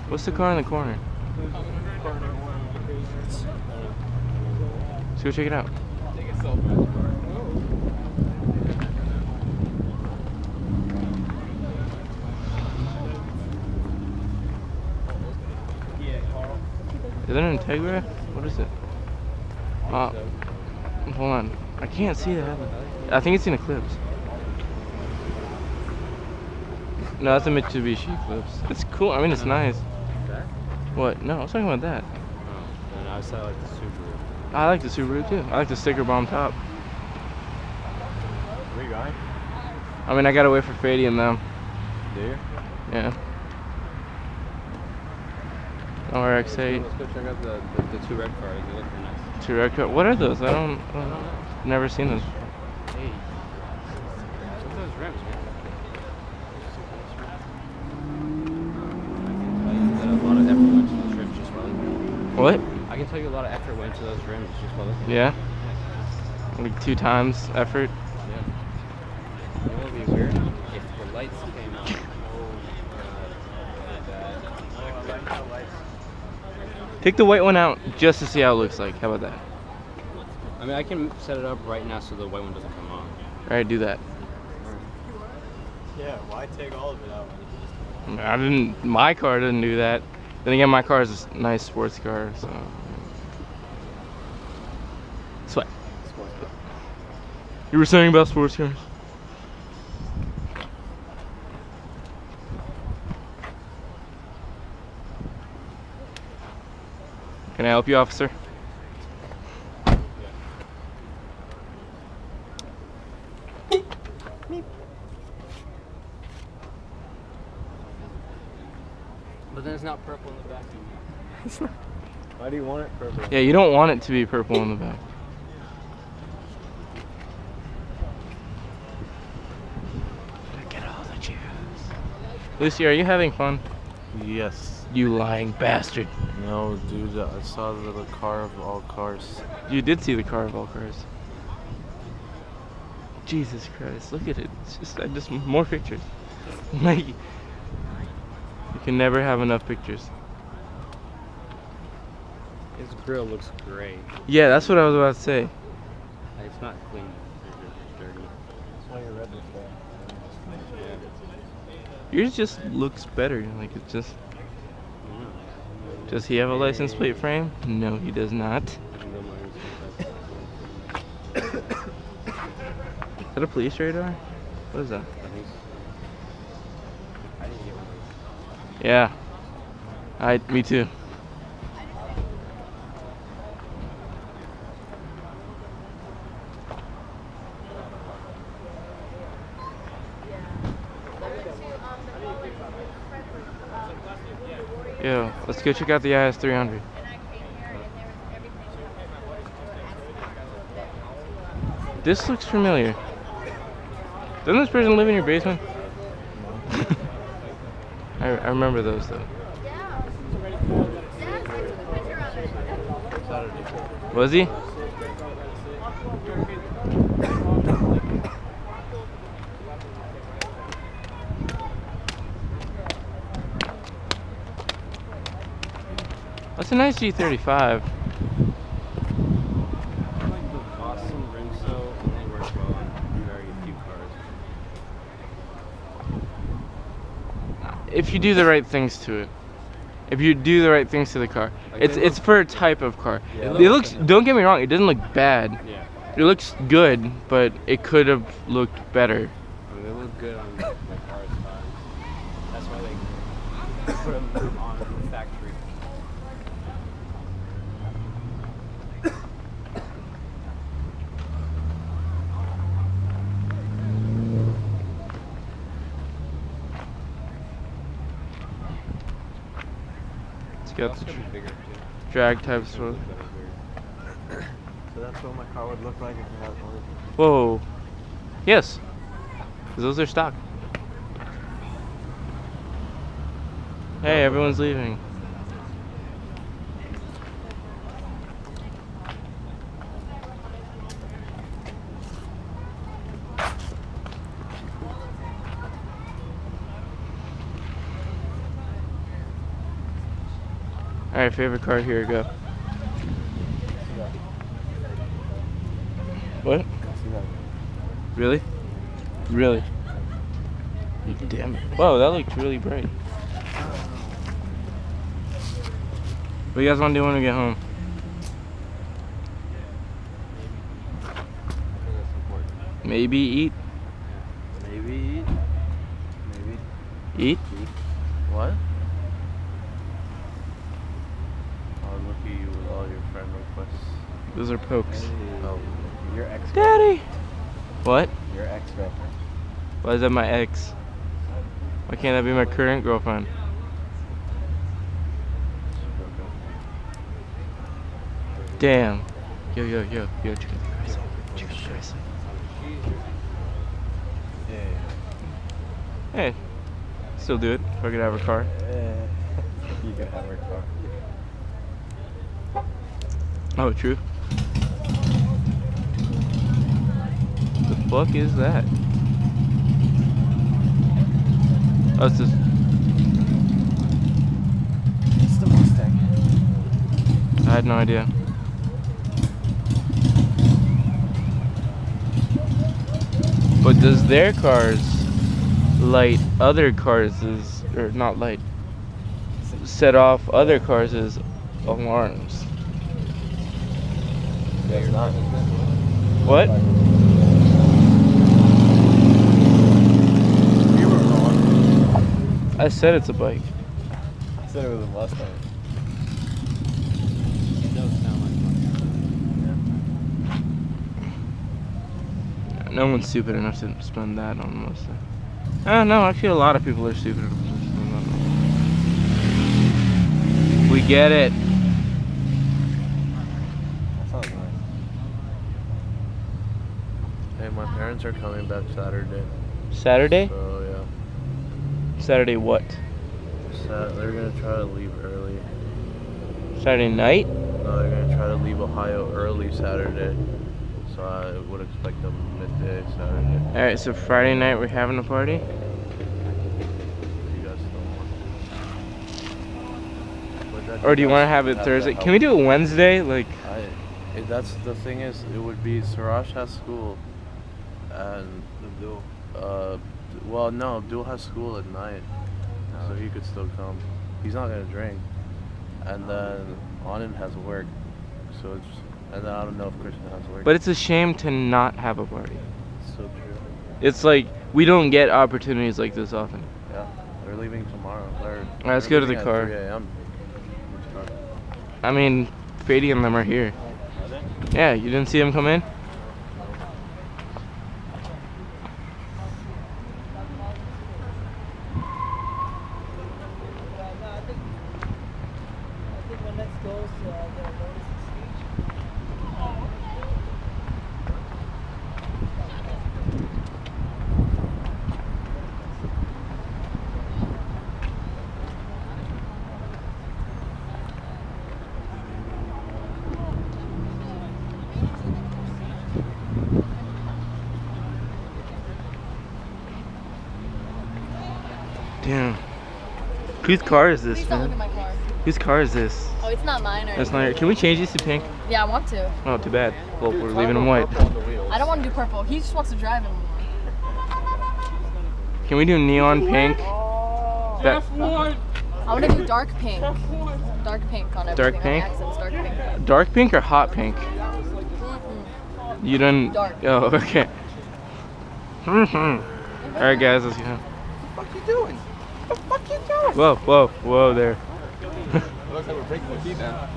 What's the car in the corner? Let's go check it out. Is that an Integra? What is it? Hold on. I can't see the headlight. I think it's an Eclipse. No, that's a Mitsubishi Eclipse. It's cool. I mean, it's nice. That? What? No, I was talking about that. Oh, then I said like the Subaru. I like the Subaru too. I like the sticker bomb top. Where you going? I mean, I gotta wait for Fady and them. Do you? Yeah. RX-8. Let's go check out the two red cars. They look pretty nice. Two red car. What are those? I don't know. Never seen those. Hey. Look at those rims, man. A lot of effort went into those rims just while looking. What? I can tell you a lot of effort went into those rims just while looking. Yeah. Like 2 times effort. Yeah. You know what would be weird? If the lights came on. Take the white one out just to see how it looks like. How about that? I mean, I can set it up right now so the white one doesn't come on. Alright, do that. Yeah, why take all of it out? I didn't. My car didn't do that. Then again, my car is a nice sports car, so. Sweat. You were saying about sports cars? Can I help you, officer? But then it's not purple in the back. Why do you want it purple? Yeah, you don't want it to be purple in the back. Get all the cheers. Lucy, are you having fun? Yes. You lying bastard. No, dude, I saw the car of all cars. You did see the car of all cars. Jesus Christ, look at it. It's just more pictures. Like, you can never have enough pictures. His grill looks great. Yeah, that's what I was about to say. It's not clean. It's dirty. That's why you read this guy. Yours just looks better. Like, it's just. Does he have a license plate frame? No, he does not. Is that a police radar? What is that? Yeah. Me too. Yo, let's go check out the IS300. This looks familiar. Doesn't this person live in your basement? I remember those though. Was he? That's a nice G35. Awesome rim so only works well on very few cars. If you do the right things to it. If you do the right things to the car. Like It's for a type of car. Yeah, It looks, don't get me wrong, it doesn't look bad. Yeah. It looks good, but it could have looked better. I mean, they look good on the cars. That's why they put them on the factory. Got the Bigger too. drag type as well. So that's what my car would look like if it had only. Whoa. Yes. Because those are stock. Hey, everyone's leaving. Alright, favorite car, here we go. What? Really? Really? Damn it. Whoa, that looked really bright. What do you guys want to do when we get home? Maybe eat? Maybe eat. Maybe Eat? what? Oh, look at you with all your friend requests. Those are pokes. Oh, your ex. Daddy! What? Your ex-girlfriend. Why is that my ex? Why can't that be my current girlfriend? Damn. Yo, chicken rice. Hey, still do it if I could have a car. You can have her car. Oh, true. The fuck is that? Oh, it's just. It's the Mustang. I had no idea. But does their cars light other cars' or not light, set off other cars' alarms? It's not. What? You were wrong. I said it's a bike. I said it was a Mustang. It does sound like one. No one's stupid enough to spend that on Mustang. No, actually a lot of people are stupid enough to spend that on. We get it. That sounds nice. Hey, my parents are coming back Saturday. Saturday? So, yeah. Saturday what? They're gonna try to leave early. Saturday night? No, they're gonna try to leave Ohio early Saturday. So I would expect them midday Saturday. Alright, so Friday night we're having a party? If you guys still want. Or do you want to have it Thursday? Can we do it Wednesday? Like, That's the thing is, it would be Siraj has school, and Abdul. Well, no, Abdul has school at night, so he could still come. He's not gonna drink, and then Anand has work, so it's. And then I don't know if Christian has work. but it's a shame to not have a party. It's so true. It's like, we don't get opportunities like this often. Yeah, they're leaving tomorrow. Alright, let's go to the car. 3 a.m. I mean, Fady and them are here. Yeah, you didn't see them come in? Damn. Whose car is this, Please don't look man? at my car. Whose car is this? Oh, it's not mine or That's not your. Can we change these to pink? Yeah, I want to. Oh, too bad. Well, we're leaving them white. I don't want to do purple. He just wants to drive it. Can we do neon pink? That I want to do dark pink. Dark pink on everything. Dark pink? On the accents, dark pink. dark pink or hot pink? Mm-mm. You didn't. Dark. Oh, okay. All right, guys, let's go. What the fuck you doing? What the fuck you doing? Whoa there. It looks like we're breaking the key now.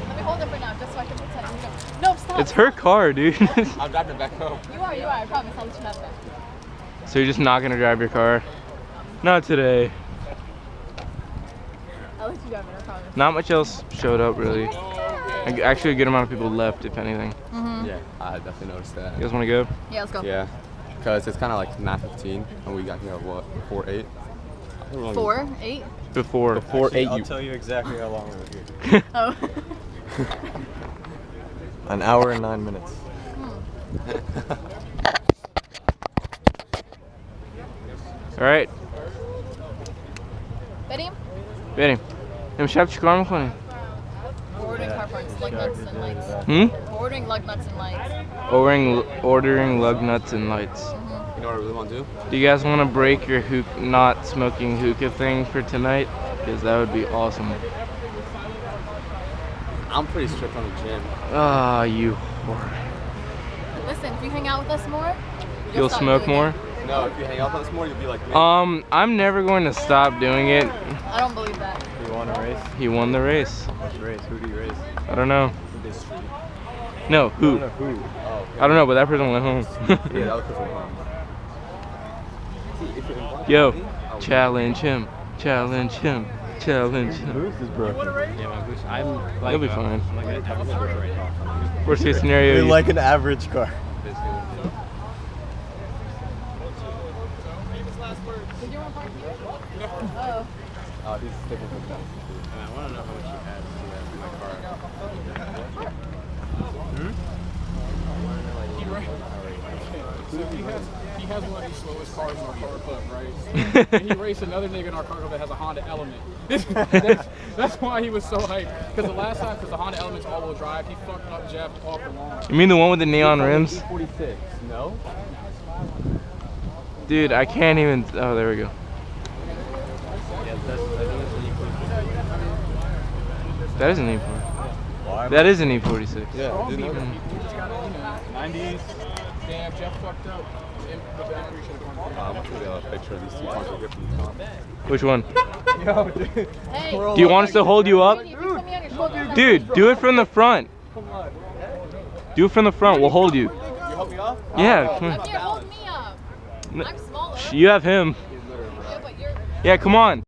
Let me hold it for now, just so I can pretend. No, stop. It's her car, dude. I'm driving it back home. You are. I promise. I'll let you have that. So you're just not gonna drive your car? Not today. I'll let you drive it. I promise. Not much else showed up, really. Actually, a good amount of people left, if anything. Mhm. Yeah, I definitely noticed that. You guys want to go? Yeah, let's go. Yeah, because it's kind of like 9:15 and we got here at what, 4:08? 4, 8. Before. Before 8, I'll you. tell you exactly how long we were here. Oh. An hour and 9 minutes. All right, Betty? Benny. امشب چیکار میکنی؟ Ordering car parts, lug nuts and lights. Ordering lug nuts and lights. Ordering lug nuts and lights. You know what I really want to do? Do you guys want to break your not smoking hookah thing for tonight? Because that would be awesome. I'm pretty strict on the gym. Ah, you whore. Listen, if you hang out with us more, You'll stop smoke doing more? it. No, if you hang out with us more, you'll be like me. I'm never going to stop doing it. I don't believe that. You want a race? He won the race. Let's race. Who do you race? I don't know. This street. No, who? Who? Oh, okay. I don't know, but that person went home. Yeah, that was quick one. See, if you're involved Yo, with me, I'll- challenge him. Challenge him. Challenge him. Boost is broken. Yeah, my goose. I'm like. You'll be fine. I'm like an average car right now. Worst case scenario. You're you- like an average car. Did you want to park here? Oh. Oh, these stickers are done. And I want to know how much you add to my car. So he has one of the slowest cars in our car club, right? And he raced another nigga in our car club that has a Honda Element. That's why he was so hyped. Because the last time, because the Honda Element's all-wheel drive, he fucked up Jeff off the lawn. You mean the one with the neon rims? E46. No? Dude, I can't even. Oh, there we go. Yes, I think it's an E46. That is an E40. That is an E46. Yeah, All didn't people, know that. people just gotta, 90s. Damn, Jeff fucked up. The M3 should have gone. I'm gonna get a picture of these two cars. We'll get from the top. Which one? Yo, dude. Hey. Do you want us to hold you up? If you put me on your shoulder, Dude, do it from the front. Do it from the front. We'll hold you. You help me off? Yeah. Come I'm on. here, hold me up. I'm smaller. You have him. Yeah, but you're. Yeah, come on.